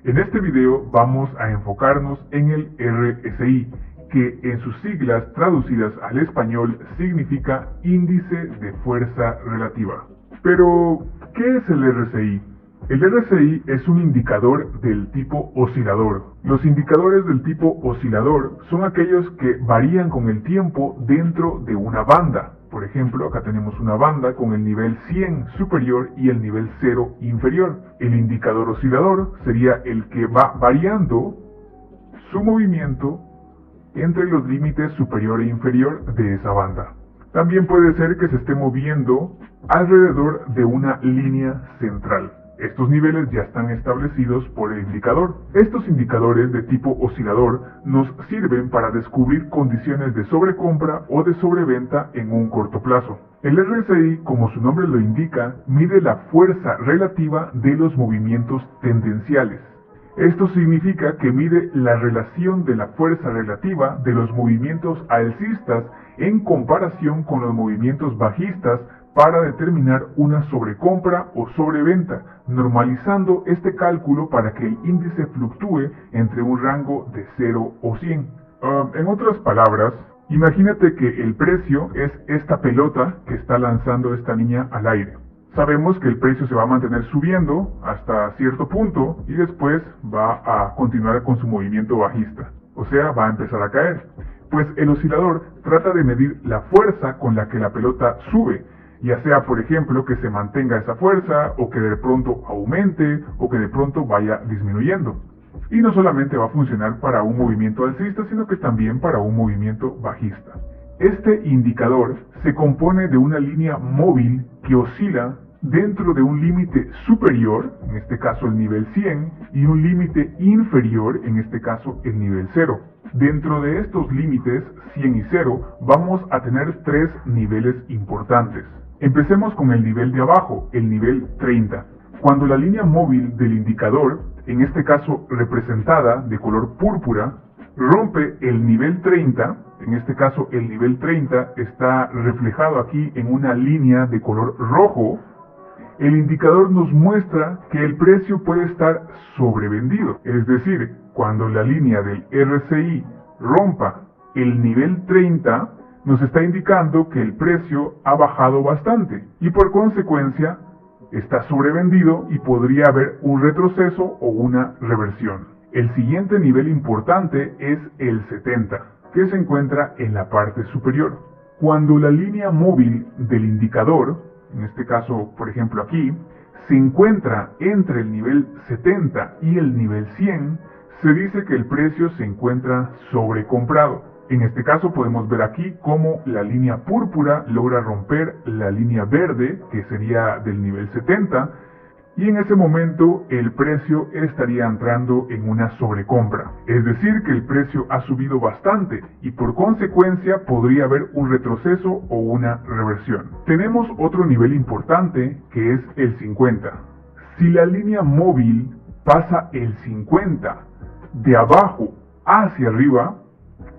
En este video vamos a enfocarnos en el RSI, que en sus siglas traducidas al español significa Índice de Fuerza Relativa. Pero, ¿qué es el RSI? El RSI es un indicador del tipo oscilador. Los indicadores del tipo oscilador son aquellos que varían con el tiempo dentro de una banda. Por ejemplo, acá tenemos una banda con el nivel 100 superior y el nivel 0 inferior. El indicador oscilador sería el que va variando su movimiento entre los límites superior e inferior de esa banda. También puede ser que se esté moviendo alrededor de una línea central. Estos niveles ya están establecidos por el indicador. Estos indicadores de tipo oscilador nos sirven para descubrir condiciones de sobrecompra o de sobreventa en un corto plazo. El RSI, como su nombre lo indica, mide la fuerza relativa de los movimientos tendenciales. Esto significa que mide la relación de la fuerza relativa de los movimientos alcistas en comparación con los movimientos bajistas para determinar una sobrecompra o sobreventa, normalizando este cálculo para que el índice fluctúe entre un rango de 0 o 100. En otras palabras, imagínate que el precio es esta pelota que está lanzando esta niña al aire. Sabemos que el precio se va a mantener subiendo hasta cierto punto y después va a continuar con su movimiento bajista, o sea, va a empezar a caer. Pues el oscilador trata de medir la fuerza con la que la pelota sube, ya sea, por ejemplo, que se mantenga esa fuerza, o que de pronto aumente, o que de pronto vaya disminuyendo. Y no solamente va a funcionar para un movimiento alcista, sino que también para un movimiento bajista. Este indicador se compone de una línea móvil que oscila dentro de un límite superior, en este caso el nivel 100, y un límite inferior, en este caso el nivel 0. Dentro de estos límites 100 y 0 vamos a tener tres niveles importantes. Empecemos con el nivel de abajo, el nivel 30. Cuando la línea móvil del indicador, en este caso representada de color púrpura, rompe el nivel 30, en este caso el nivel 30 está reflejado aquí en una línea de color rojo, el indicador nos muestra que el precio puede estar sobrevendido. Es decir, cuando la línea del RSI rompa el nivel 30, nos está indicando que el precio ha bajado bastante y por consecuencia está sobrevendido y podría haber un retroceso o una reversión. El siguiente nivel importante es el 70, que se encuentra en la parte superior. Cuando la línea móvil del indicador, en este caso, por ejemplo aquí, se encuentra entre el nivel 70 y el nivel 100, se dice que el precio se encuentra sobrecomprado. En este caso podemos ver aquí cómo la línea púrpura logra romper la línea verde, que sería del nivel 70, y en ese momento el precio estaría entrando en una sobrecompra. Es decir, que el precio ha subido bastante y por consecuencia podría haber un retroceso o una reversión. Tenemos otro nivel importante que es el 50. Si la línea móvil pasa el 50 de abajo hacia arriba,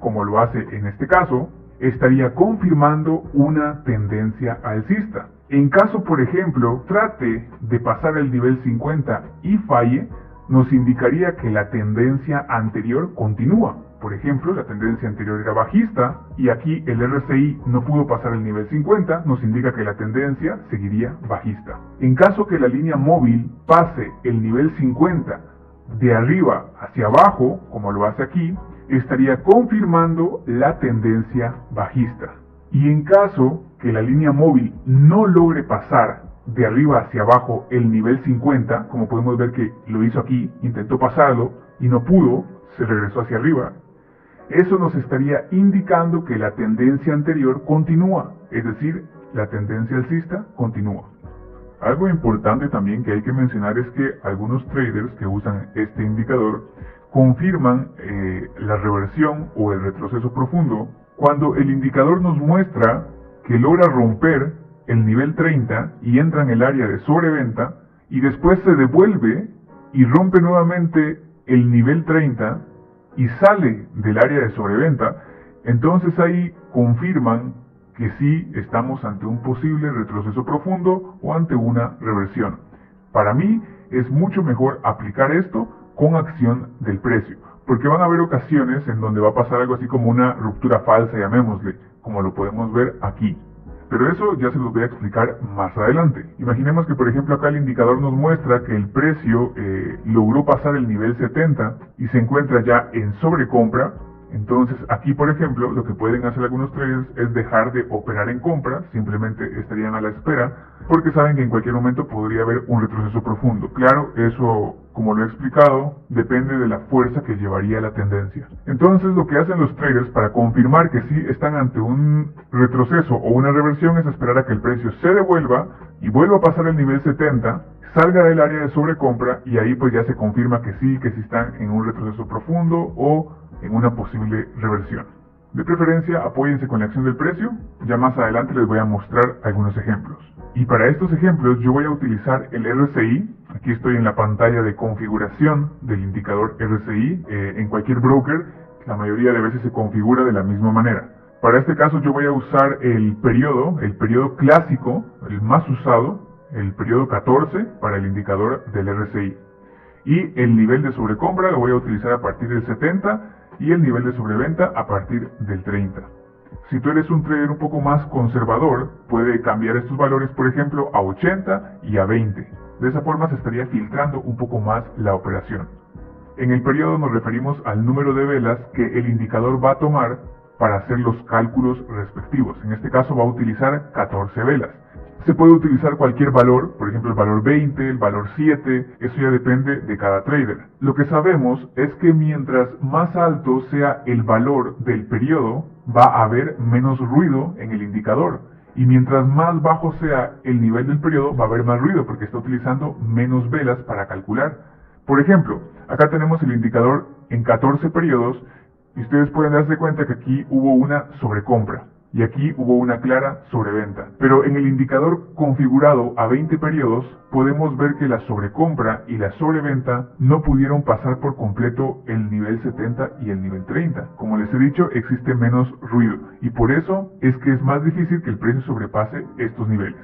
como lo hace en este caso, estaría confirmando una tendencia alcista. En caso, por ejemplo, trate de pasar el nivel 50 y falle, nos indicaría que la tendencia anterior continúa. Por ejemplo, la tendencia anterior era bajista y aquí el RSI no pudo pasar el nivel 50, nos indica que la tendencia seguiría bajista. En caso que la línea móvil pase el nivel 50 de arriba hacia abajo, como lo hace aquí, estaría confirmando la tendencia bajista. Y en caso que la línea móvil no logre pasar de arriba hacia abajo el nivel 50, como podemos ver que lo hizo aquí, intentó pasarlo y no pudo, se regresó hacia arriba, eso nos estaría indicando que la tendencia anterior continúa, es decir, la tendencia alcista continúa. Algo importante también que hay que mencionar es que algunos traders que usan este indicador confirman la reversión o el retroceso profundo cuando el indicador nos muestra que logra romper el nivel 30 y entra en el área de sobreventa y después se devuelve y rompe nuevamente el nivel 30 y sale del área de sobreventa, entonces ahí confirman que sí estamos ante un posible retroceso profundo o ante una reversión. Para mí es mucho mejor aplicar esto con acción del precio, porque van a haber ocasiones en donde va a pasar algo así como una ruptura falsa, llamémosle, como lo podemos ver aquí. Pero eso ya se los voy a explicar más adelante. Imaginemos que por ejemplo acá el indicador nos muestra que el precio logró pasar el nivel 70 y se encuentra ya en sobrecompra. Entonces aquí por ejemplo lo que pueden hacer algunos traders es dejar de operar en compra, simplemente estarían a la espera, porque saben que en cualquier momento podría haber un retroceso profundo. Claro, eso, como lo he explicado, depende de la fuerza que llevaría la tendencia. Entonces lo que hacen los traders para confirmar que sí están ante un retroceso o una reversión es esperar a que el precio se devuelva y vuelva a pasar el nivel 70, salga del área de sobrecompra y ahí pues ya se confirma que sí están en un retroceso profundo o en una posible reversión. De preferencia, apóyense con la acción del precio, ya más adelante les voy a mostrar algunos ejemplos. Y para estos ejemplos yo voy a utilizar el RSI, aquí estoy en la pantalla de configuración del indicador RSI, en cualquier broker, la mayoría de veces se configura de la misma manera. Para este caso yo voy a usar el periodo clásico, el más usado, el periodo 14 para el indicador del RSI. Y el nivel de sobrecompra lo voy a utilizar a partir del 70 y el nivel de sobreventa a partir del 30. Si tú eres un trader un poco más conservador, puede cambiar estos valores, por ejemplo, a 80 y a 20. De esa forma se estaría filtrando un poco más la operación. En el periodo nos referimos al número de velas que el indicador va a tomar para hacer los cálculos respectivos. En este caso va a utilizar 14 velas. Se puede utilizar cualquier valor, por ejemplo el valor 20, el valor 7, eso ya depende de cada trader. Lo que sabemos es que mientras más alto sea el valor del periodo, va a haber menos ruido en el indicador. Y mientras más bajo sea el nivel del periodo, va a haber más ruido porque está utilizando menos velas para calcular. Por ejemplo, acá tenemos el indicador en 14 periodos y ustedes pueden darse cuenta que aquí hubo una sobrecompra. Y aquí hubo una clara sobreventa. Pero en el indicador configurado a 20 periodos, podemos ver que la sobrecompra y la sobreventa no pudieron pasar por completo el nivel 70 y el nivel 30. Como les he dicho, existe menos ruido. Y por eso es que es más difícil que el precio sobrepase estos niveles.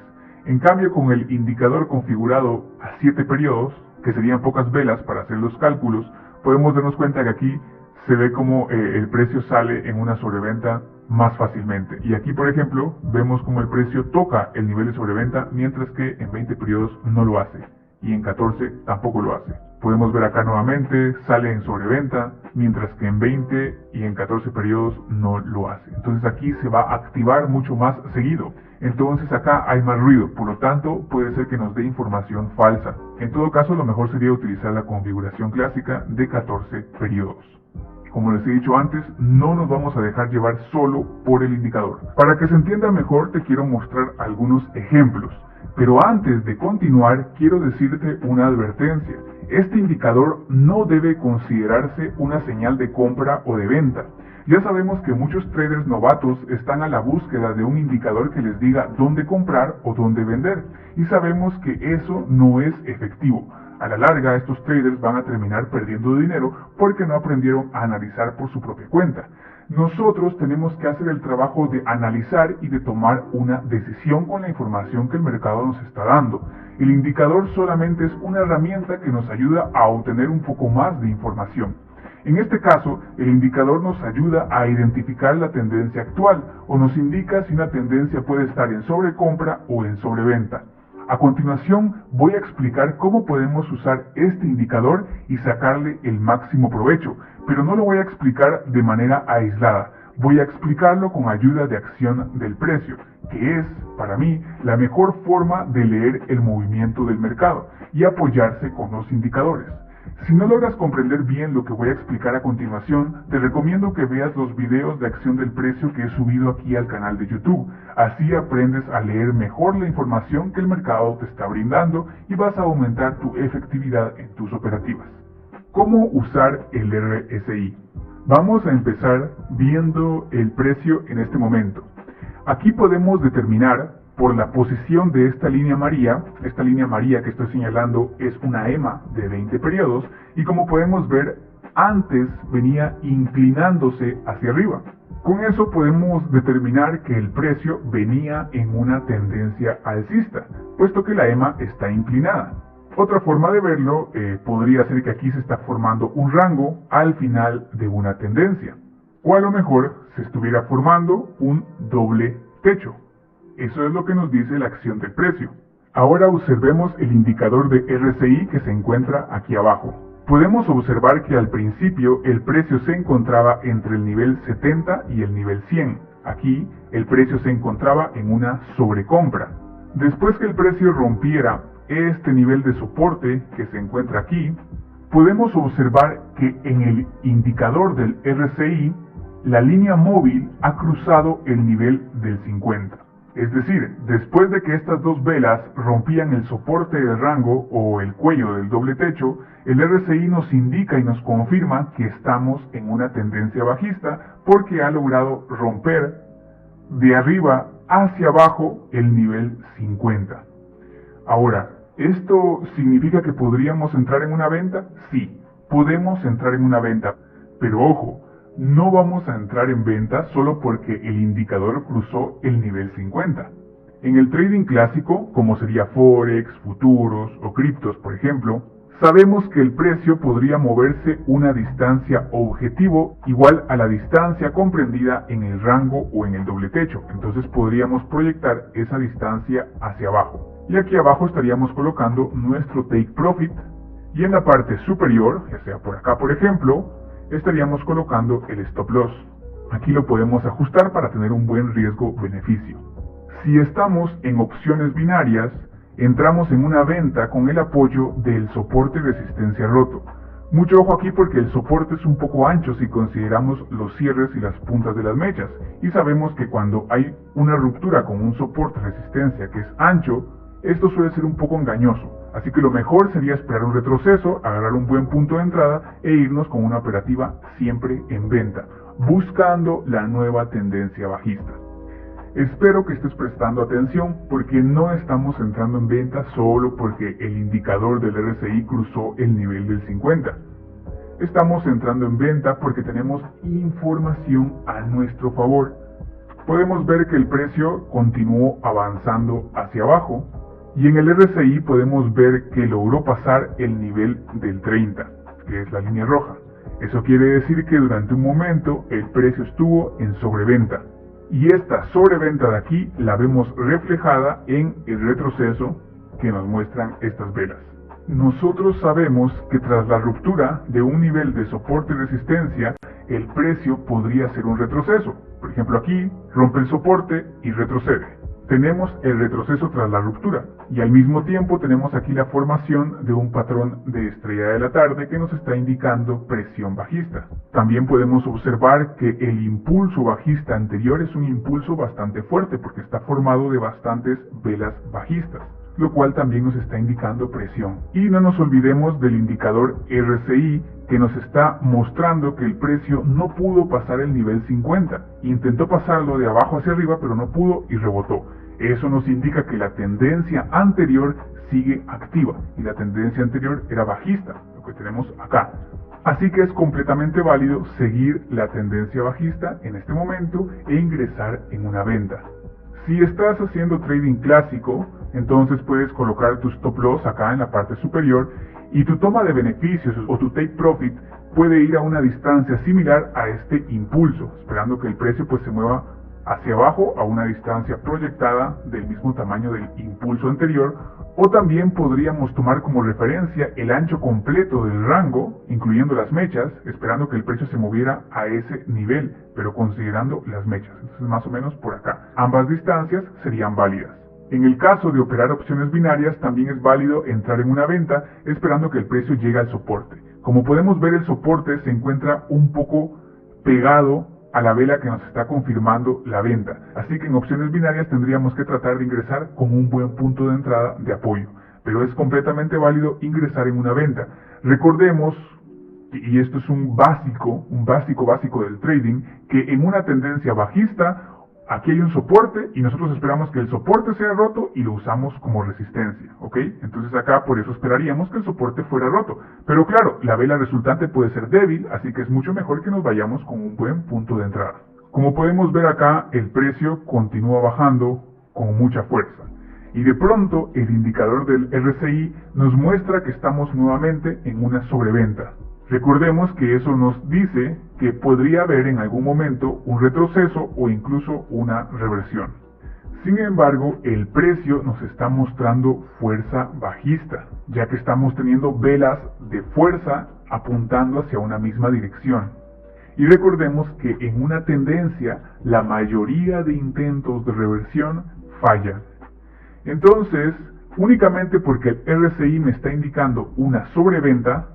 En cambio, con el indicador configurado a 7 periodos, que serían pocas velas para hacer los cálculos, podemos darnos cuenta que aquí se ve como el precio sale en una sobreventa más fácilmente. Y aquí, por ejemplo, vemos como el precio toca el nivel de sobreventa, mientras que en 20 periodos no lo hace. Y en 14 tampoco lo hace. Podemos ver acá nuevamente, sale en sobreventa, mientras que en 20 y en 14 periodos no lo hace. Entonces aquí se va a activar mucho más seguido. Entonces acá hay más ruido, por lo tanto puede ser que nos dé información falsa. En todo caso, lo mejor sería utilizar la configuración clásica de 14 periodos. Como les he dicho antes, no nos vamos a dejar llevar solo por el indicador. Para que se entienda mejor, te quiero mostrar algunos ejemplos. Pero antes de continuar, quiero decirte una advertencia. Este indicador no debe considerarse una señal de compra o de venta. Ya sabemos que muchos traders novatos están a la búsqueda de un indicador que les diga dónde comprar o dónde vender. Y sabemos que eso no es efectivo. A la larga, estos traders van a terminar perdiendo dinero porque no aprendieron a analizar por su propia cuenta. Nosotros tenemos que hacer el trabajo de analizar y de tomar una decisión con la información que el mercado nos está dando. El indicador solamente es una herramienta que nos ayuda a obtener un poco más de información. En este caso, el indicador nos ayuda a identificar la tendencia actual o nos indica si una tendencia puede estar en sobrecompra o en sobreventa. A continuación voy a explicar cómo podemos usar este indicador y sacarle el máximo provecho, pero no lo voy a explicar de manera aislada, voy a explicarlo con ayuda de acción del precio, que es, para mí, la mejor forma de leer el movimiento del mercado y apoyarse con los indicadores. Si no logras comprender bien lo que voy a explicar a continuación, te recomiendo que veas los videos de acción del precio que he subido aquí al canal de YouTube. Así aprendes a leer mejor la información que el mercado te está brindando y vas a aumentar tu efectividad en tus operativas. ¿Cómo usar el RSI? Vamos a empezar viendo el precio en este momento. Aquí podemos determinar por la posición de esta línea amarilla que estoy señalando es una EMA de 20 periodos y como podemos ver antes venía inclinándose hacia arriba. Con eso podemos determinar que el precio venía en una tendencia alcista, puesto que la EMA está inclinada. Otra forma de verlo podría ser que aquí se está formando un rango al final de una tendencia. O a lo mejor se estuviera formando un doble techo. Eso es lo que nos dice la acción del precio. Ahora observemos el indicador de RSI que se encuentra aquí abajo. Podemos observar que al principio el precio se encontraba entre el nivel 70 y el nivel 100. Aquí el precio se encontraba en una sobrecompra. Después que el precio rompiera este nivel de soporte que se encuentra aquí, podemos observar que en el indicador del RSI, la línea móvil ha cruzado el nivel del 50. Es decir, después de que estas dos velas rompían el soporte del rango o el cuello del doble techo, el RSI nos indica y nos confirma que estamos en una tendencia bajista porque ha logrado romper de arriba hacia abajo el nivel 50. Ahora, ¿esto significa que podríamos entrar en una venta? Sí, podemos entrar en una venta, pero ojo, no vamos a entrar en venta solo porque el indicador cruzó el nivel 50. En el trading clásico, como sería Forex, futuros o criptos, por ejemplo, sabemos que el precio podría moverse una distancia objetivo igual a la distancia comprendida en el rango o en el doble techo. Entonces podríamos proyectar esa distancia hacia abajo. Y aquí abajo estaríamos colocando nuestro take profit y en la parte superior, ya sea por acá por ejemplo, estaríamos colocando el stop loss. Aquí lo podemos ajustar para tener un buen riesgo-beneficio. Si estamos en opciones binarias, entramos en una venta con el apoyo del soporte y resistencia roto. Mucho ojo aquí porque el soporte es un poco ancho si consideramos los cierres y las puntas de las mechas. Y sabemos que cuando hay una ruptura con un soporte resistencia que es ancho, esto suele ser un poco engañoso. Así que lo mejor sería esperar un retroceso, agarrar un buen punto de entrada e irnos con una operativa siempre en venta, buscando la nueva tendencia bajista. Espero que estés prestando atención porque no estamos entrando en venta solo porque el indicador del RSI cruzó el nivel del 50. Estamos entrando en venta porque tenemos información a nuestro favor. Podemos ver que el precio continuó avanzando hacia abajo y en el RSI podemos ver que logró pasar el nivel del 30, que es la línea roja. Eso quiere decir que durante un momento el precio estuvo en sobreventa. Y esta sobreventa de aquí la vemos reflejada en el retroceso que nos muestran estas velas. Nosotros sabemos que tras la ruptura de un nivel de soporte y resistencia, el precio podría hacer un retroceso. Por ejemplo, aquí rompe el soporte y retrocede. Tenemos el retroceso tras la ruptura y al mismo tiempo tenemos aquí la formación de un patrón de estrella de la tarde que nos está indicando presión bajista. También podemos observar que el impulso bajista anterior es un impulso bastante fuerte porque está formado de bastantes velas bajistas, lo cual también nos está indicando presión. Y no nos olvidemos del indicador RSI que nos está mostrando que el precio no pudo pasar el nivel 50. Intentó pasarlo de abajo hacia arriba pero no pudo y rebotó. Eso nos indica que la tendencia anterior sigue activa y la tendencia anterior era bajista, lo que tenemos acá. Así que es completamente válido seguir la tendencia bajista en este momento e ingresar en una venta. Si estás haciendo trading clásico, entonces puedes colocar tu stop loss acá en la parte superior y tu toma de beneficios o tu take profit puede ir a una distancia similar a este impulso, esperando que el precio pues se mueva hacia abajo a una distancia proyectada del mismo tamaño del impulso anterior, o también podríamos tomar como referencia el ancho completo del rango, incluyendo las mechas, esperando que el precio se moviera a ese nivel, pero considerando las mechas, entonces más o menos por acá. Ambas distancias serían válidas. En el caso de operar opciones binarias, también es válido entrar en una venta esperando que el precio llegue al soporte. Como podemos ver, el soporte se encuentra un poco pegado a la vela que nos está confirmando la venta. Así que en opciones binarias tendríamos que tratar de ingresar con un buen punto de entrada de apoyo. Pero es completamente válido ingresar en una venta. Recordemos, y esto es un básico del trading, que en una tendencia bajista, aquí hay un soporte y nosotros esperamos que el soporte sea roto y lo usamos como resistencia, ¿ok? Entonces acá por eso esperaríamos que el soporte fuera roto. Pero claro, la vela resultante puede ser débil, así que es mucho mejor que nos vayamos con un buen punto de entrada. Como podemos ver acá, el precio continúa bajando con mucha fuerza. Y de pronto el indicador del RSI nos muestra que estamos nuevamente en una sobreventa. Recordemos que eso nos dice que podría haber en algún momento un retroceso o incluso una reversión. Sin embargo, el precio nos está mostrando fuerza bajista, ya que estamos teniendo velas de fuerza apuntando hacia una misma dirección. Y recordemos que en una tendencia, la mayoría de intentos de reversión fallan. Entonces, únicamente porque el RSI me está indicando una sobreventa,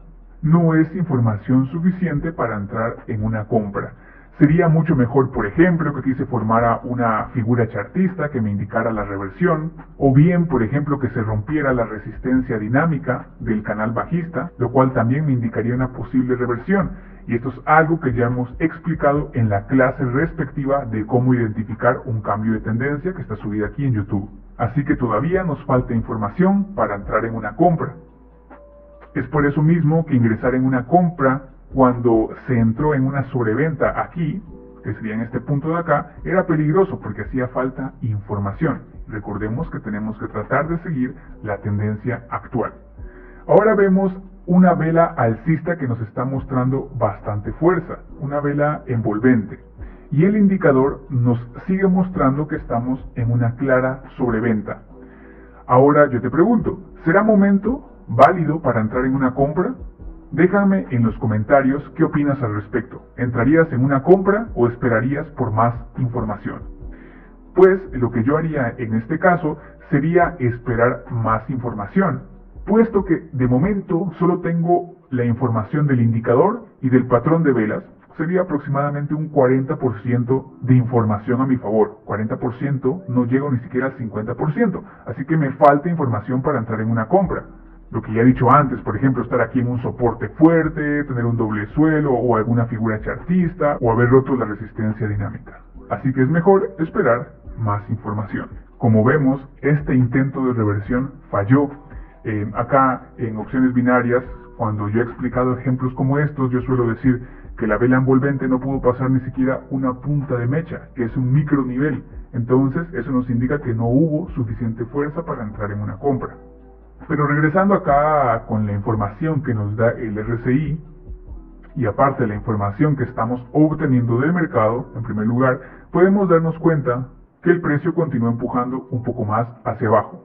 no es información suficiente para entrar en una compra. Sería mucho mejor, por ejemplo, que aquí se formara una figura chartista que me indicara la reversión, o bien, por ejemplo, que se rompiera la resistencia dinámica del canal bajista, lo cual también me indicaría una posible reversión. Y esto es algo que ya hemos explicado en la clase respectiva de cómo identificar un cambio de tendencia que está subida aquí en YouTube. Así que todavía nos falta información para entrar en una compra. Es por eso mismo que ingresar en una compra cuando se entró en una sobreventa aquí, que sería en este punto de acá, era peligroso porque hacía falta información. Recordemos que tenemos que tratar de seguir la tendencia actual. Ahora vemos una vela alcista que nos está mostrando bastante fuerza, una vela envolvente. Y el indicador nos sigue mostrando que estamos en una clara sobreventa. Ahora yo te pregunto, ¿será momento válido para entrar en una compra? Déjame en los comentarios qué opinas al respecto. ¿Entrarías en una compra o esperarías por más información? Pues lo que yo haría en este caso sería esperar más información, puesto que de momento solo tengo la información del indicador y del patrón de velas. Sería aproximadamente un 40% de información a mi favor. 40%, no llego ni siquiera al 50%, así que me falta información para entrar en una compra. Lo que ya he dicho antes, por ejemplo, estar aquí en un soporte fuerte, tener un doble suelo o alguna figura chartista o haber roto la resistencia dinámica. Así que es mejor esperar más información. Como vemos, este intento de reversión falló. Acá en opciones binarias, cuando yo he explicado ejemplos como estos, yo suelo decir que la vela envolvente no pudo pasar ni siquiera una punta de mecha, que es un micronivel. Entonces, eso nos indica que no hubo suficiente fuerza para entrar en una compra. Pero regresando acá con la información que nos da el RSI, y aparte de la información que estamos obteniendo del mercado, en primer lugar, podemos darnos cuenta que el precio continúa empujando un poco más hacia abajo.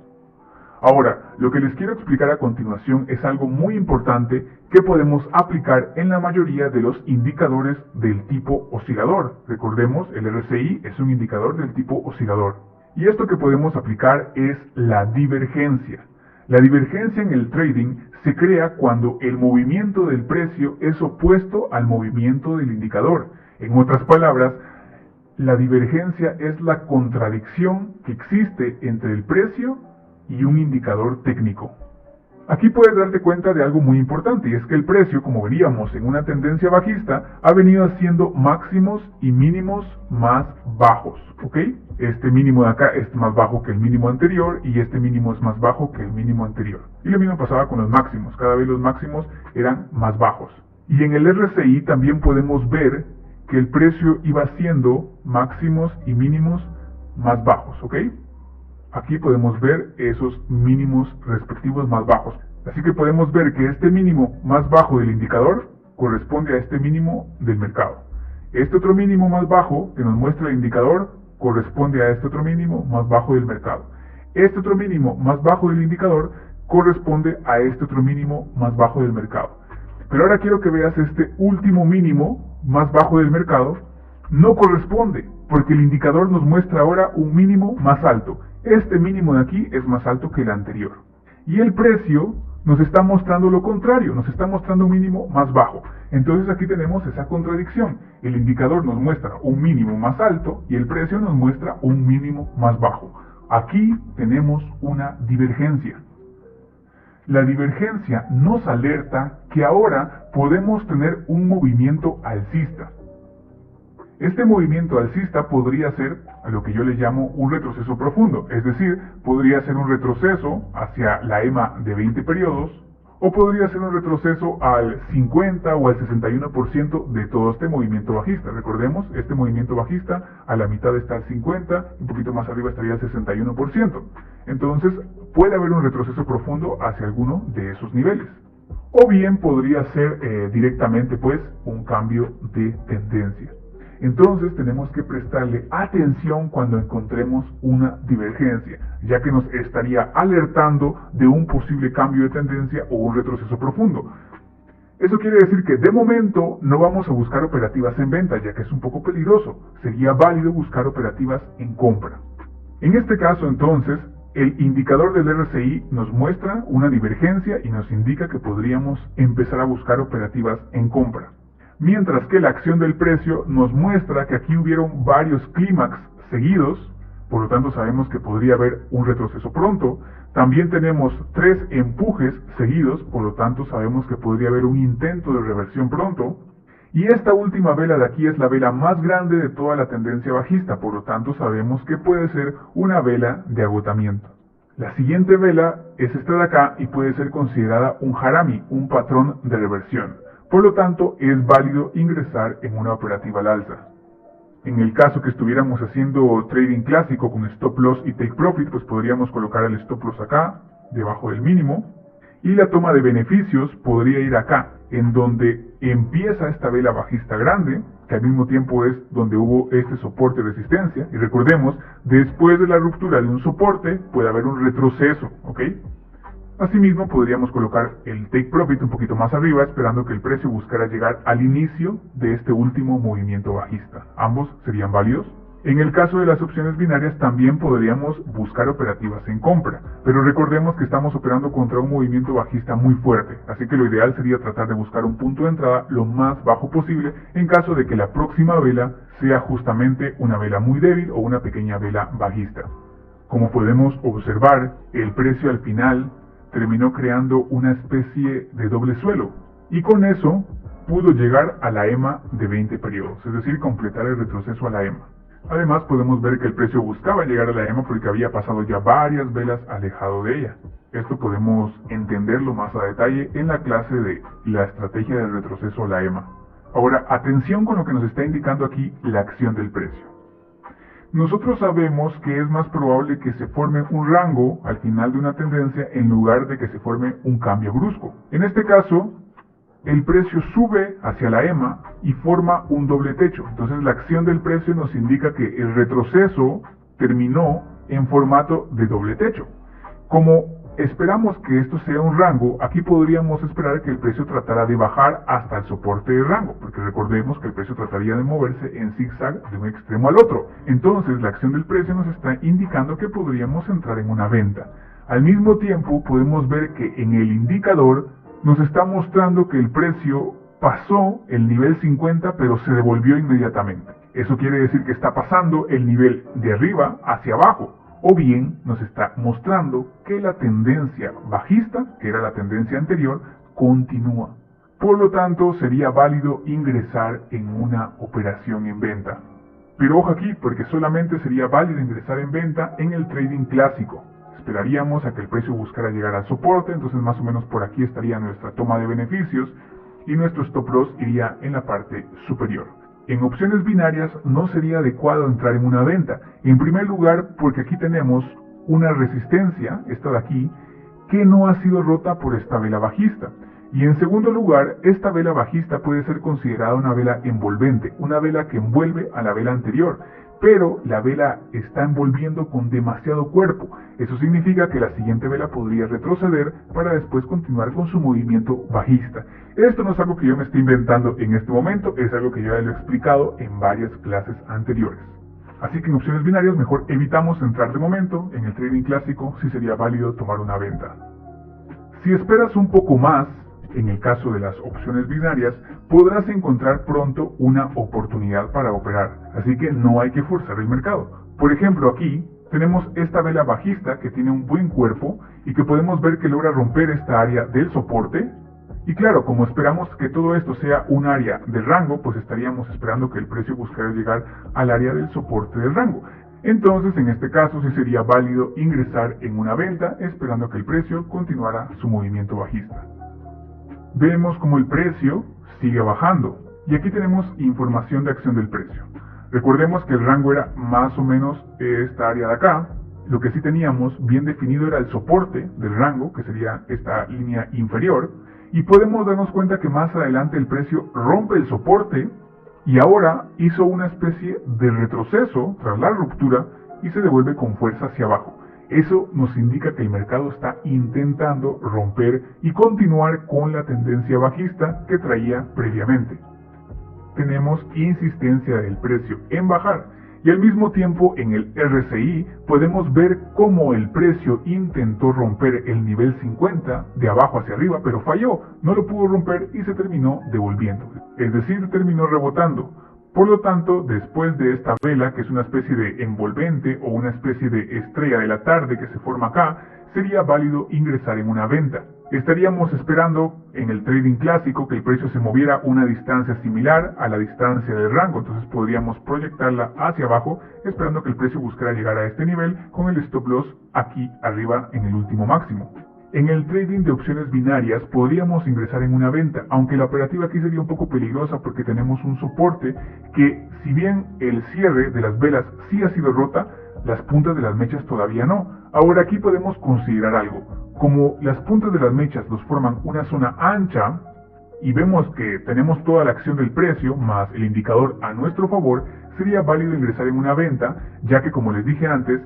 Ahora, lo que les quiero explicar a continuación es algo muy importante que podemos aplicar en la mayoría de los indicadores del tipo oscilador. Recordemos, el RSI es un indicador del tipo oscilador. Y esto que podemos aplicar es la divergencia. La divergencia en el trading se crea cuando el movimiento del precio es opuesto al movimiento del indicador. En otras palabras, la divergencia es la contradicción que existe entre el precio y un indicador técnico. Aquí puedes darte cuenta de algo muy importante, y es que el precio, como veríamos en una tendencia bajista, ha venido haciendo máximos y mínimos más bajos, ¿ok? Este mínimo de acá es más bajo que el mínimo anterior, y este mínimo es más bajo que el mínimo anterior. Y lo mismo pasaba con los máximos, cada vez los máximos eran más bajos. Y en el RSI también podemos ver que el precio iba haciendo máximos y mínimos más bajos, ¿ok? Aquí podemos ver esos mínimos respectivos más bajos. Así que podemos ver que este mínimo más bajo del indicador corresponde a este mínimo del mercado. Este otro mínimo más bajo que nos muestra el indicador corresponde a este otro mínimo más bajo del mercado. Este otro mínimo más bajo del indicador corresponde a este otro mínimo más bajo del mercado. Pero ahora quiero que veas este último mínimo más bajo del mercado. No corresponde, porque el indicador nos muestra ahora un mínimo más alto. Este mínimo de aquí es más alto que el anterior. Y el precio nos está mostrando lo contrario, nos está mostrando un mínimo más bajo. Entonces aquí tenemos esa contradicción. El indicador nos muestra un mínimo más alto y el precio nos muestra un mínimo más bajo. Aquí tenemos una divergencia. La divergencia nos alerta que ahora podemos tener un movimiento alcista. Este movimiento alcista podría ser a lo que yo le llamo un retroceso profundo, es decir, podría ser un retroceso hacia la EMA de 20 periodos O podría ser un retroceso al 50 o al 61% de todo este movimiento bajista. Recordemos, este movimiento bajista a la mitad está al 50, un poquito más arriba estaría al 61%. Entonces puede haber un retroceso profundo hacia alguno de esos niveles. O bien podría ser directamente pues un cambio de tendencia. Entonces tenemos que prestarle atención cuando encontremos una divergencia, ya que nos estaría alertando de un posible cambio de tendencia o un retroceso profundo. Eso quiere decir que de momento no vamos a buscar operativas en venta, ya que es un poco peligroso. Sería válido buscar operativas en compra. En este caso entonces, el indicador del RSI nos muestra una divergencia y nos indica que podríamos empezar a buscar operativas en compra. Mientras que la acción del precio nos muestra que aquí hubieron varios clímax seguidos, por lo tanto sabemos que podría haber un retroceso pronto. También tenemos 3 empujes seguidos, por lo tanto sabemos que podría haber un intento de reversión pronto. Y esta última vela de aquí es la vela más grande de toda la tendencia bajista, por lo tanto sabemos que puede ser una vela de agotamiento. La siguiente vela es esta de acá y puede ser considerada un harami, un patrón de reversión. Por lo tanto, es válido ingresar en una operativa al alza. En el caso que estuviéramos haciendo trading clásico con stop loss y take profit, pues podríamos colocar el stop loss acá, debajo del mínimo, y la toma de beneficios podría ir acá, en donde empieza esta vela bajista grande, que al mismo tiempo es donde hubo este soporte de resistencia, y recordemos, después de la ruptura de un soporte puede haber un retroceso, ¿ok? Asimismo, podríamos colocar el take profit un poquito más arriba, esperando que el precio buscara llegar al inicio de este último movimiento bajista. Ambos serían válidos. En el caso de las opciones binarias también podríamos buscar operativas en compra, pero recordemos que estamos operando contra un movimiento bajista muy fuerte, así que lo ideal sería tratar de buscar un punto de entrada lo más bajo posible en caso de que la próxima vela sea justamente una vela muy débil o una pequeña vela bajista. Como podemos observar, el precio al final terminó creando una especie de doble suelo y con eso pudo llegar a la EMA de 20 periodos, es decir, completar el retroceso a la EMA. Además podemos ver que el precio buscaba llegar a la EMA porque había pasado ya varias velas alejado de ella. Esto podemos entenderlo más a detalle en la clase de la estrategia del retroceso a la EMA. Ahora, atención con lo que nos está indicando aquí la acción del precio. Nosotros sabemos que es más probable que se forme un rango al final de una tendencia en lugar de que se forme un cambio brusco. En este caso, el precio sube hacia la EMA y forma un doble techo. Entonces la acción del precio nos indica que el retroceso terminó en formato de doble techo. Como esperamos que esto sea un rango, aquí podríamos esperar que el precio tratara de bajar hasta el soporte de rango, porque recordemos que el precio trataría de moverse en zigzag de un extremo al otro. Entonces la acción del precio nos está indicando que podríamos entrar en una venta. Al mismo tiempo podemos ver que en el indicador nos está mostrando que el precio pasó el nivel 50 pero se devolvió inmediatamente. Eso quiere decir que está pasando el nivel de arriba hacia abajo. O bien nos está mostrando que la tendencia bajista, que era la tendencia anterior, continúa. Por lo tanto, sería válido ingresar en una operación en venta. Pero ojo aquí, porque solamente sería válido ingresar en venta en el trading clásico. Esperaríamos a que el precio buscara llegar al soporte, entonces más o menos por aquí estaría nuestra toma de beneficios y nuestro stop loss iría en la parte superior. En opciones binarias no sería adecuado entrar en una venta. En primer lugar, porque aquí tenemos una resistencia, esta de aquí, que no ha sido rota por esta vela bajista. Y en segundo lugar, esta vela bajista puede ser considerada una vela envolvente, una vela que envuelve a la vela anterior. Pero la vela está envolviendo con demasiado cuerpo. Eso significa que la siguiente vela podría retroceder para después continuar con su movimiento bajista. Esto no es algo que yo me esté inventando en este momento, es algo que yo ya lo he explicado en varias clases anteriores. Así que en opciones binarias mejor evitamos entrar de momento. En el trading clásico sí sería válido tomar una venta. Si esperas un poco más, en el caso de las opciones binarias, podrás encontrar pronto una oportunidad para operar, así que no hay que forzar el mercado. Por ejemplo, aquí tenemos esta vela bajista que tiene un buen cuerpo y que podemos ver que logra romper esta área del soporte. Y claro, como esperamos que todo esto sea un área de rango, pues estaríamos esperando que el precio buscara llegar al área del soporte del rango. Entonces, en este caso, sí sería válido ingresar en una venta, esperando que el precio continuara su movimiento bajista. vemos como el precio sigue bajando. Y aquí tenemos información de acción del precio. Recordemos que el rango era más o menos esta área de acá. Lo que sí teníamos bien definido era el soporte del rango, que sería esta línea inferior. Y podemos darnos cuenta que más adelante el precio rompe el soporte y ahora hizo una especie de retroceso tras la ruptura y se devuelve con fuerza hacia abajo. Eso nos indica que el mercado está intentando romper y continuar con la tendencia bajista que traía previamente. Tenemos insistencia del precio en bajar y al mismo tiempo en el RSI podemos ver cómo el precio intentó romper el nivel 50 de abajo hacia arriba, pero falló, no lo pudo romper y se terminó devolviendo, es decir, terminó rebotando. Por lo tanto, después de esta vela, que es una especie de envolvente o una especie de estrella de la tarde que se forma acá, sería válido ingresar en una venta. Estaríamos esperando en el trading clásico que el precio se moviera una distancia similar a la distancia del rango, entonces podríamos proyectarla hacia abajo esperando que el precio buscara llegar a este nivel con el stop loss aquí arriba en el último máximo. En el trading de opciones binarias podríamos ingresar en una venta, aunque la operativa aquí sería un poco peligrosa porque tenemos un soporte que, si bien el cierre de las velas sí ha sido rota, las puntas de las mechas todavía no. Ahora aquí podemos considerar algo. Como las puntas de las mechas nos forman una zona ancha y vemos que tenemos toda la acción del precio más el indicador a nuestro favor, sería válido ingresar en una venta, ya que, como les dije antes,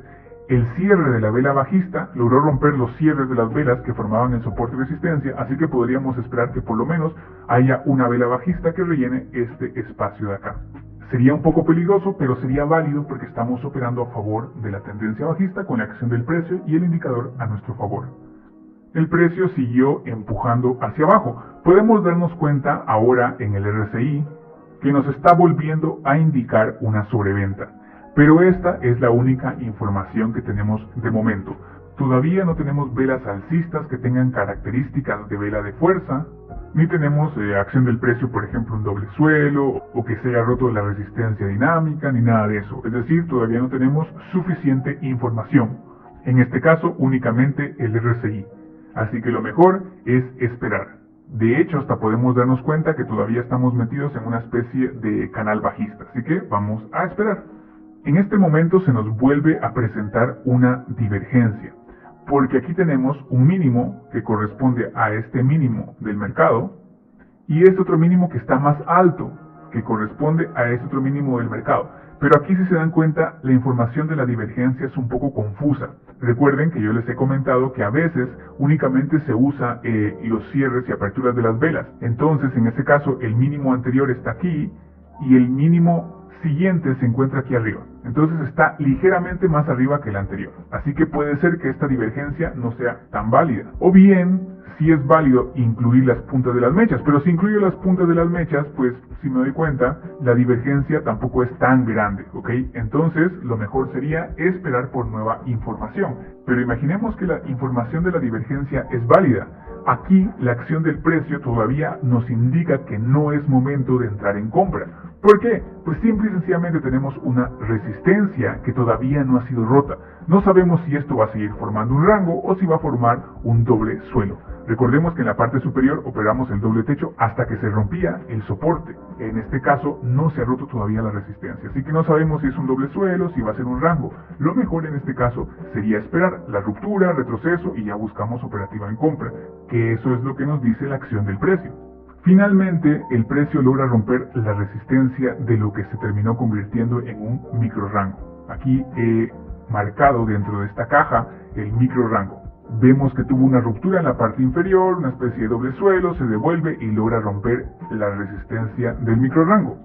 el cierre de la vela bajista logró romper los cierres de las velas que formaban el soporte y resistencia, así que podríamos esperar que por lo menos haya una vela bajista que rellene este espacio de acá. Sería un poco peligroso, pero sería válido porque estamos operando a favor de la tendencia bajista con la acción del precio y el indicador a nuestro favor. El precio siguió empujando hacia abajo. Podemos darnos cuenta ahora en el RSI que nos está volviendo a indicar una sobreventa. Pero esta es la única información que tenemos de momento. Todavía no tenemos velas alcistas que tengan características de vela de fuerza, ni tenemos acción del precio, por ejemplo, un doble suelo, o que se haya roto la resistencia dinámica, ni nada de eso. Es decir, todavía no tenemos suficiente información. En este caso, únicamente el RSI. Así que lo mejor es esperar. De hecho, hasta podemos darnos cuenta que todavía estamos metidos en una especie de canal bajista. Así que vamos a esperar. En este momento se nos vuelve a presentar una divergencia, porque aquí tenemos un mínimo que corresponde a este mínimo del mercado y este otro mínimo que está más alto, que corresponde a este otro mínimo del mercado. Pero aquí, si se dan cuenta, la información de la divergencia es un poco confusa. Recuerden que yo les he comentado que a veces únicamente se usa los cierres y aperturas de las velas. Entonces, en este caso, el mínimo anterior está aquí y el mínimo siguiente se encuentra aquí arriba. Entonces está ligeramente más arriba que el anterior. Así que puede ser que esta divergencia no sea tan válida. O bien, sí es válido incluir las puntas de las mechas, pero si incluyo las puntas de las mechas, pues si me doy cuenta, la divergencia tampoco es tan grande, ¿ok? Entonces, lo mejor sería esperar por nueva información. Pero imaginemos que la información de la divergencia es válida. Aquí, la acción del precio todavía nos indica que no es momento de entrar en compra. ¿Por qué? Pues simple y sencillamente tenemos una resistencia que todavía no ha sido rota. No sabemos si esto va a seguir formando un rango o si va a formar un doble suelo. Recordemos que en la parte superior operamos el doble techo hasta que se rompía el soporte. En este caso no se ha roto todavía la resistencia, así que no sabemos si es un doble suelo, si va a ser un rango. Lo mejor en este caso sería esperar la ruptura, retroceso y ya buscamos operativa en compra, que eso es lo que nos dice la acción del precio. Finalmente, el precio logra romper la resistencia de lo que se terminó convirtiendo en un micro rango. Aquí he marcado dentro de esta caja el micro rango. Vemos que tuvo una ruptura en la parte inferior, una especie de doble suelo, se devuelve y logra romper la resistencia del micro rango.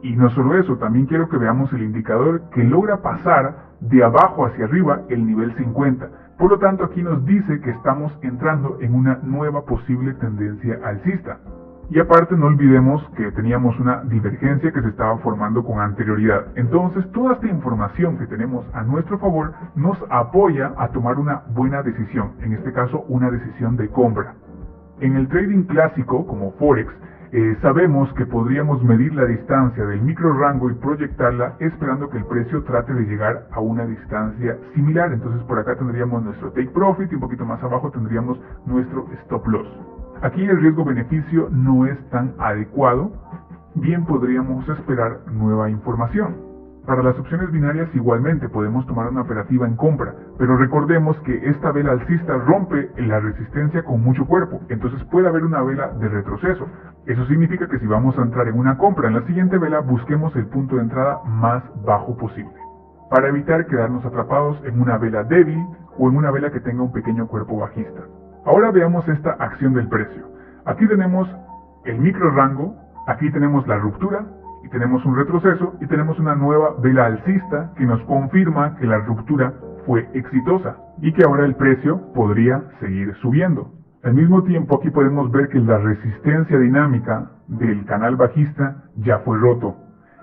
Y no solo eso, también quiero que veamos el indicador que logra pasar de abajo hacia arriba el nivel 50. Por lo tanto, aquí nos dice que estamos entrando en una nueva posible tendencia alcista. Y aparte no olvidemos que teníamos una divergencia que se estaba formando con anterioridad. Entonces toda esta información que tenemos a nuestro favor nos apoya a tomar una buena decisión, en este caso una decisión de compra. En el trading clásico como Forex, sabemos que podríamos medir la distancia del micro rango y proyectarla esperando que el precio trate de llegar a una distancia similar. Entonces por acá tendríamos nuestro take profit y un poquito más abajo tendríamos nuestro stop loss. Aquí el riesgo-beneficio no es tan adecuado, bien podríamos esperar nueva información. Para las opciones binarias igualmente podemos tomar una operativa en compra, pero recordemos que esta vela alcista rompe la resistencia con mucho cuerpo, entonces puede haber una vela de retroceso. Eso significa que si vamos a entrar en una compra en la siguiente vela, busquemos el punto de entrada más bajo posible, para evitar quedarnos atrapados en una vela débil o en una vela que tenga un pequeño cuerpo bajista. Ahora veamos esta acción del precio. Aquí tenemos el micro rango, aquí tenemos la ruptura, y tenemos un retroceso y tenemos una nueva vela alcista que nos confirma que la ruptura fue exitosa y que ahora el precio podría seguir subiendo. Al mismo tiempo aquí podemos ver que la resistencia dinámica del canal bajista ya fue roto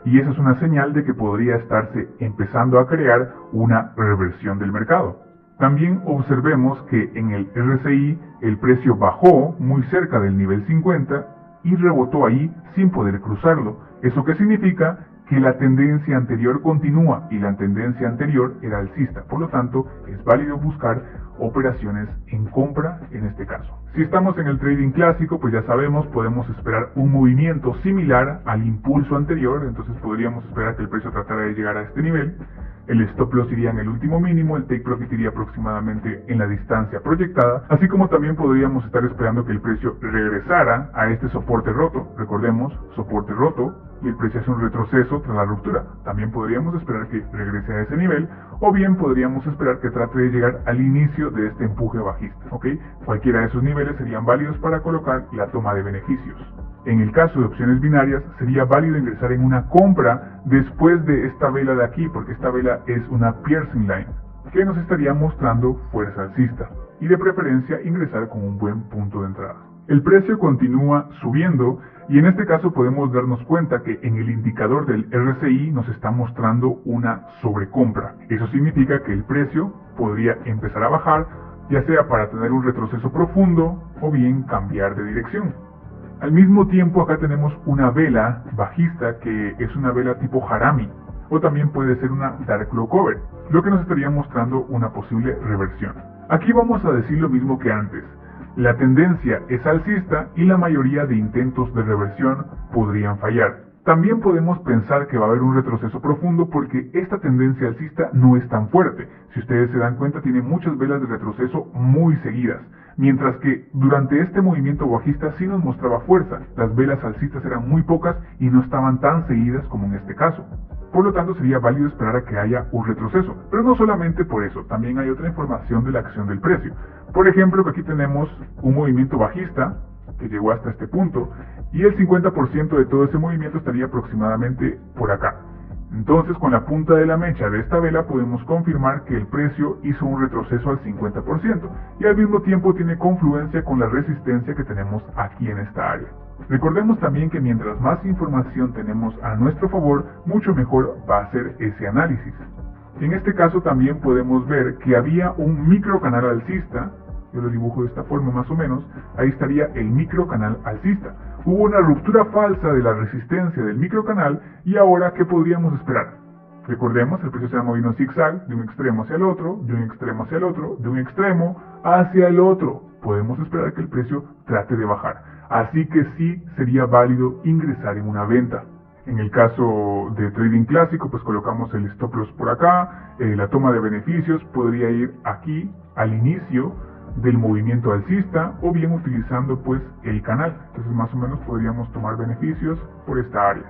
y esa es una señal de que podría estarse empezando a crear una reversión del mercado. También observemos que en el RSI el precio bajó muy cerca del nivel 50 y rebotó ahí sin poder cruzarlo. ¿Eso qué significa? Que la tendencia anterior continúa y la tendencia anterior era alcista. Por lo tanto, es válido buscar operaciones en compra en este caso. Si estamos en el trading clásico, pues ya sabemos, podemos esperar un movimiento similar al impulso anterior, entonces podríamos esperar que el precio tratara de llegar a este nivel. El stop loss iría en el último mínimo, el take profit iría aproximadamente en la distancia proyectada, así como también podríamos estar esperando que el precio regresara a este soporte roto. Recordemos, soporte roto, y el precio hace un retroceso tras la ruptura. También podríamos esperar que regrese a ese nivel, o bien podríamos esperar que trate de llegar al inicio de este empuje bajista, ¿ok? Cualquiera de esos niveles serían válidos para colocar la toma de beneficios. En el caso de opciones binarias, sería válido ingresar en una compra después de esta vela de aquí, porque esta vela es una piercing line, que nos estaría mostrando fuerza alcista, y de preferencia ingresar con un buen punto de entrada. El precio continúa subiendo, y en este caso podemos darnos cuenta que en el indicador del RSI nos está mostrando una sobrecompra. Eso significa que el precio podría empezar a bajar, ya sea para tener un retroceso profundo, o bien cambiar de dirección. Al mismo tiempo acá tenemos una vela bajista que es una vela tipo harami o también puede ser una dark low cover, lo que nos estaría mostrando una posible reversión. Aquí vamos a decir lo mismo que antes. La tendencia es alcista y la mayoría de intentos de reversión podrían fallar. También podemos pensar que va a haber un retroceso profundo porque esta tendencia alcista no es tan fuerte. Si ustedes se dan cuenta, tiene muchas velas de retroceso muy seguidas. Mientras que durante este movimiento bajista sí nos mostraba fuerza. Las velas alcistas eran muy pocas y no estaban tan seguidas como en este caso. Por lo tanto, sería válido esperar a que haya un retroceso. Pero no solamente por eso, también hay otra información de la acción del precio. Por ejemplo, que aquí tenemos un movimiento bajista que llegó hasta este punto y el 50% de todo ese movimiento estaría aproximadamente por acá. Entonces, con la punta de la mecha de esta vela podemos confirmar que el precio hizo un retroceso al 50% y al mismo tiempo tiene confluencia con la resistencia que tenemos aquí en esta área. Recordemos también que mientras más información tenemos a nuestro favor, mucho mejor va a ser ese análisis. En este caso también podemos ver que había un microcanal alcista. Yo lo dibujo de esta forma más o menos. Ahí estaría el microcanal alcista. Hubo una ruptura falsa de la resistencia del microcanal y ahora ¿qué podríamos esperar? Recordemos, el precio se ha movido en zigzag de un extremo hacia el otro, de un extremo hacia el otro, de un extremo hacia el otro. Podemos esperar que el precio trate de bajar. Así que sí sería válido ingresar en una venta. En el caso de trading clásico, pues colocamos el stop loss por acá, la toma de beneficios podría ir aquí al inicio del movimiento alcista o bien utilizando pues el canal. Entonces más o menos podríamos tomar beneficios por esta área.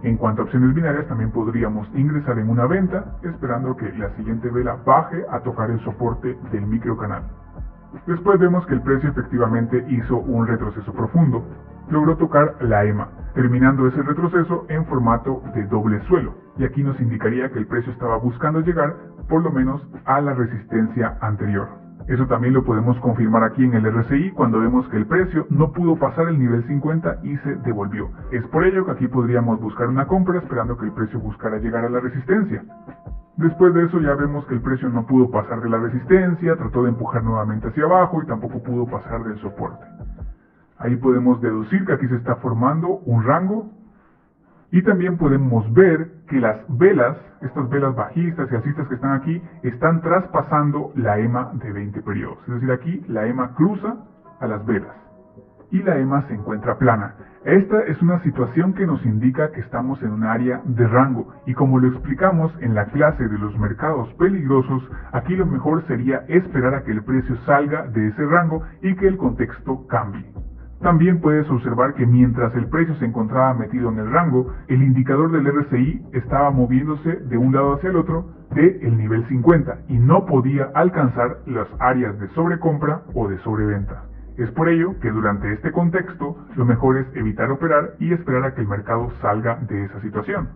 En cuanto a opciones binarias también podríamos ingresar en una venta esperando que la siguiente vela baje a tocar el soporte del microcanal. Después vemos que el precio efectivamente hizo un retroceso profundo. Logró tocar la EMA, terminando ese retroceso en formato de doble suelo. Y aquí nos indicaría que el precio estaba buscando llegar por lo menos a la resistencia anterior. Eso también lo podemos confirmar aquí en el RSI cuando vemos que el precio no pudo pasar el nivel 50 y se devolvió. Es por ello que aquí podríamos buscar una compra esperando que el precio buscara llegar a la resistencia. Después de eso ya vemos que el precio no pudo pasar de la resistencia, trató de empujar nuevamente hacia abajo y tampoco pudo pasar del soporte. Ahí podemos deducir que aquí se está formando un rango y también podemos ver que las velas, estas velas bajistas y alcistas que están aquí, están traspasando la EMA de 20 periodos. Es decir, aquí la EMA cruza a las velas. y la EMA se encuentra plana. Esta es una situación que nos indica que estamos en un área de rango, y como lo explicamos en la clase de los mercados peligrosos, aquí lo mejor sería esperar a que el precio salga de ese rango y que el contexto cambie. También puedes observar que mientras el precio se encontraba metido en el rango, el indicador del RSI estaba moviéndose de un lado hacia el otro del nivel 50 y no podía alcanzar las áreas de sobrecompra o de sobreventa. Es por ello que durante este contexto lo mejor es evitar operar y esperar a que el mercado salga de esa situación.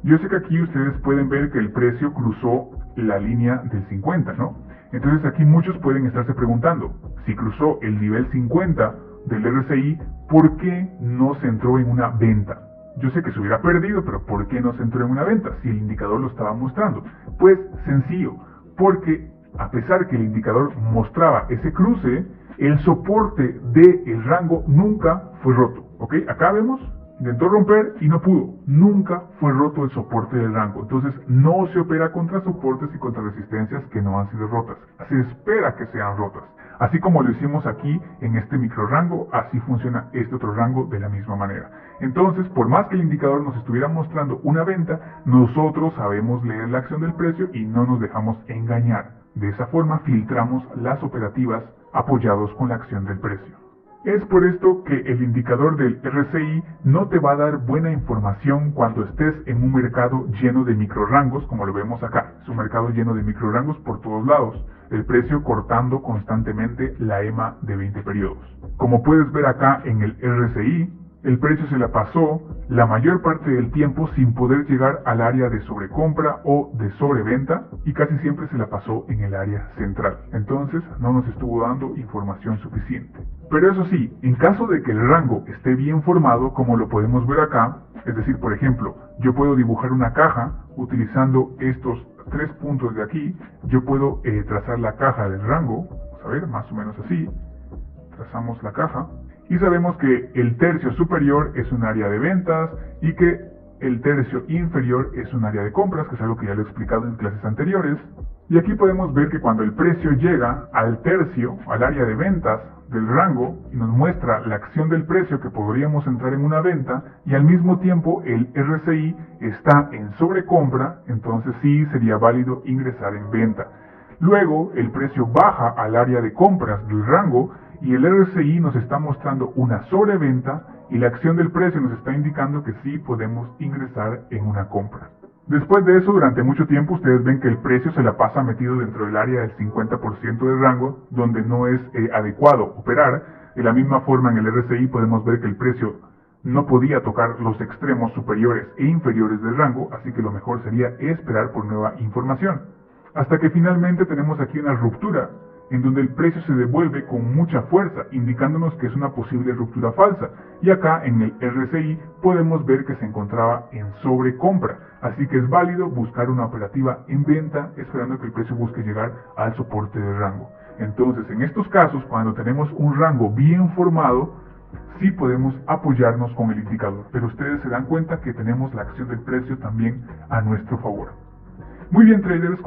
Yo sé que aquí ustedes pueden ver que el precio cruzó la línea del 50, ¿no? Entonces aquí muchos pueden estarse preguntando, si cruzó el nivel 50 del RSI, ¿por qué no se entró en una venta? Yo sé que se hubiera perdido, pero ¿por qué no se entró en una venta si el indicador lo estaba mostrando? Pues sencillo, porque a pesar que el indicador mostraba ese cruce, el soporte del rango nunca fue roto, ¿ok? Acá vemos, intentó romper y no pudo, nunca fue roto el soporte del rango. Entonces no se opera contra soportes y contra resistencias que no han sido rotas, se espera que sean rotas. Así como lo hicimos aquí en este micro rango, así funciona este otro rango de la misma manera. Entonces, por más que el indicador nos estuviera mostrando una venta, nosotros sabemos leer la acción del precio y no nos dejamos engañar. De esa forma filtramos las operativas apoyados con la acción del precio. Es por esto que el indicador del RSI no te va a dar buena información cuando estés en un mercado lleno de microrangos, como lo vemos acá. Es un mercado lleno de microrangos por todos lados, el precio cortando constantemente la EMA de 20 periodos. Como puedes ver acá en el RSI, el precio se la pasó la mayor parte del tiempo sin poder llegar al área de sobrecompra o de sobreventa y casi siempre se la pasó en el área central. Entonces no nos estuvo dando información suficiente. Pero eso sí, en caso de que el rango esté bien formado, como lo podemos ver acá, es decir, por ejemplo, yo puedo dibujar una caja utilizando estos 3 puntos de aquí, yo puedo trazar la caja del rango, vamos a ver, más o menos así, trazamos la caja, y sabemos que el tercio superior es un área de ventas y que el tercio inferior es un área de compras, que es algo que ya lo he explicado en clases anteriores. Y aquí podemos ver que cuando el precio llega al tercio, al área de ventas del rango, y nos muestra la acción del precio que podríamos entrar en una venta, y al mismo tiempo el RSI está en sobrecompra, entonces sí sería válido ingresar en venta. Luego el precio baja al área de compras del rango, y el RSI nos está mostrando una sobreventa y la acción del precio nos está indicando que sí podemos ingresar en una compra. Después de eso, durante mucho tiempo ustedes ven que el precio se la pasa metido dentro del área del 50% del rango, donde no es adecuado operar. De la misma forma en el RSI podemos ver que el precio no podía tocar los extremos superiores e inferiores del rango, así que lo mejor sería esperar por nueva información. Hasta que finalmente tenemos aquí una ruptura, en donde el precio se devuelve con mucha fuerza, indicándonos que es una posible ruptura falsa. Y acá en el RSI podemos ver que se encontraba en sobrecompra, así que es válido buscar una operativa en venta, esperando que el precio busque llegar al soporte del rango. Entonces, en estos casos, cuando tenemos un rango bien formado, sí podemos apoyarnos con el indicador, pero ustedes se dan cuenta que tenemos la acción del precio también a nuestro favor. Muy bien, traders.